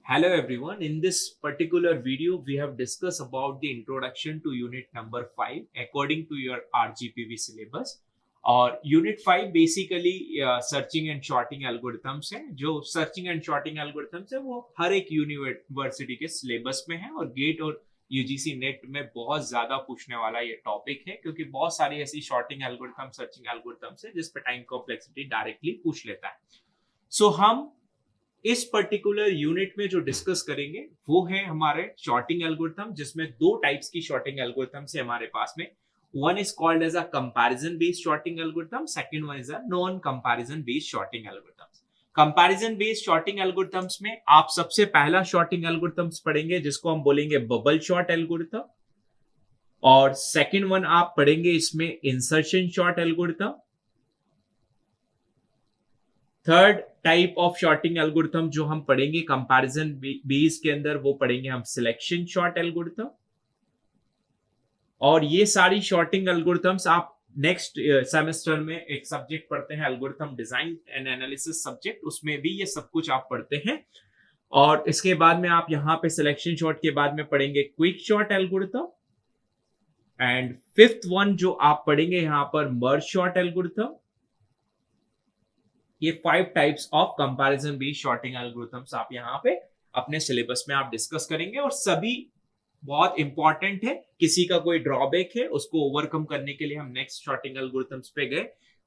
Hello everyone. In this particular video, we have discussed about the introduction to unit number 5 according to your RGPV syllabus. और unit 5 basically searching and sorting algorithms है। जो searching and sorting algorithms है वो हर एक university के syllabus में है और गेट और यूजीसी नेट में बहुत ज्यादा पूछने वाला ये टॉपिक है, क्योंकि बहुत सारी ऐसी शॉर्टिंग एल्गोरिथम सर्चिंग एल्गोरिथम्स है जिस पे टाइम कॉम्प्लेक्सिटी डायरेक्टली पूछ लेता है। सो हम इस पर्टिकुलर यूनिट में जो डिस्कस करेंगे वो है हमारे शॉर्टिंग एल्गोरिथम, जिसमें दो टाइप्स की शॉर्टिंग एल्गोरिथम है हमारे पास में। One is called as a comparison based sorting algorithm, second one is a non comparison based sorting algorithms. Comparison based sorting algorithms में आप सबसे पहला शॉर्टिंग एल्गोरिथम्स पढ़ेंगे जिसको हम बोलेंगे बबल शॉर्ट एल्गोरिथम, और सेकंड वन आप पढ़ेंगे इसमें insertion sort algorithm. Third type of sorting algorithm जो हम पढ़ेंगे कंपैरिजन बेस के अंदर वो पढ़ेंगे हम सिलेक्शन शॉर्ट एल्गोरिथम। और ये सारी शॉर्टिंग एल्गोरिथम्स आप नेक्स्ट सेमेस्टर में एक सब्जेक्ट पढ़ते हैं algorithm design and analysis subject, उसमें भी ये सब कुछ आप पढ़ते हैं। और इसके बाद में आप यहाँ पे सिलेक्शन शॉर्ट के बाद में पढ़ेंगे quick short algorithm, and fifth one जो आप पढ़ेंगे यहाँ पर मर्ज शॉर्ट एल्गोरिथम। ये 5 types of comparison based sorting algorithms आप यहाँ पे अपने सिलेबस में आप डिस्कस करेंगे, और सभी बहुत इंपॉर्टेंट है। किसी का कोई ड्रॉबैक है उसको ओवरकम करने के लिए हम नेक्स्ट शॉर्टिंग एल्गोरिथम्स पे गए।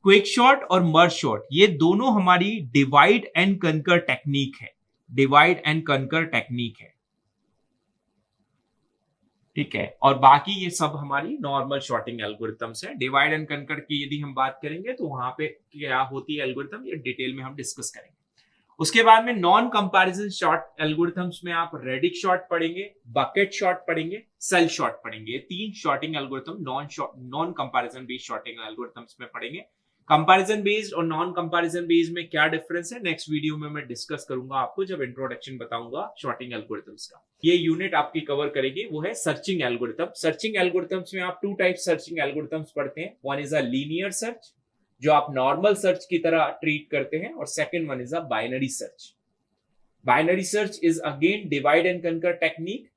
क्विक शॉर्ट और मर्ज शॉर्ट ये दोनों हमारी डिवाइड एंड कनकर टेक्निक है, डिवाइड एंड कनकर टेक्निक है, ठीक है। और बाकी ये सब हमारी नॉर्मल शॉर्टिंग एल्गोरिथम्स है। डिवाइड एंड कनकर की यदि हम बात करेंगे तो वहां पे क्या होती है एल्गोरिथम, ये डिटेल में हम डिस्कस करेंगे। उसके बाद में नॉन कंपैरिजन शॉर्ट एल्गोरिथम्स में आप रेडिक शॉर्ट पढ़ेंगे, बकेट शॉर्ट पढ़ेंगे, सेल शॉर्ट पढ़ेंगे। ये 3 sorting algorithm non comparison based sorting algorithms में पढ़ेंगे। कंपैरिजन बेस्ड और नॉन कंपैरिजन बेस्ड में क्या डिफरेंस है नेक्स्ट वीडियो में मैं डिस्कस करूंगा आपको, जब इंट्रोडक्शन बताऊंगा शॉर्टिंग एल्गोरिथम्स का। ये यूनिट आपकी कवर करेगी वो है सर्चिंग एल्गोरिथम। सर्चिंग एल्गोरिथम्स में आप 2 टाइप सर्चिंग एल्गोरिथम्स पढ़ते हैं। One is a linear search जो आप नॉर्मल सर्च की तरह ट्रीट करते हैं, और second one is a binary search. Binary search is again divide and conquer technique.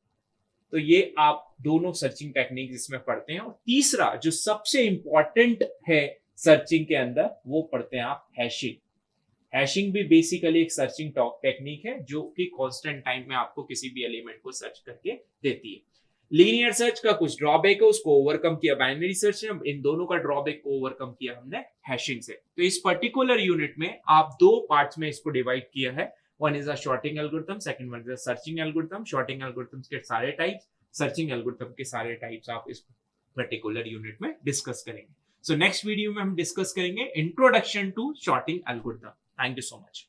तो ये आप दोनों सर्चिंग टेक्निक इसमें पढ़ते हैं। और तीसरा जो सबसे इंपॉर्टेंट है सर्चिंग के अंदर वो पढ़ते हैं आप हैशिंग। हैशिंग भी बेसिकली एक सर्चिंग टेक्निक है जो कि कांस्टेंट टाइम में आपको किसी भी एलिमेंट को सर्च करके देती है। लीनियर सर्च का कुछ ड्रॉबैक है, उसको ओवरकम किया बाइनरी सर्च ने, इन दोनों का ड्रॉबैक को ओवरकम किया हमने हैशिंग से। तो इस पर्टिकुलर यूनिट में आप 2 पार्ट्स में इसको डिवाइड किया है। One is a sorting algorithm, second one is a searching algorithm. Sorting algorithms के सारे टाइप्स, सर्चिंग एल्गोरिथम के सारे टाइप्स आप इस पर्टिकुलर यूनिट में डिस्कस करेंगे। सो नेक्स्ट वीडियो में हम डिस्कस करेंगे introduction to sorting algorithm. Thank you so much.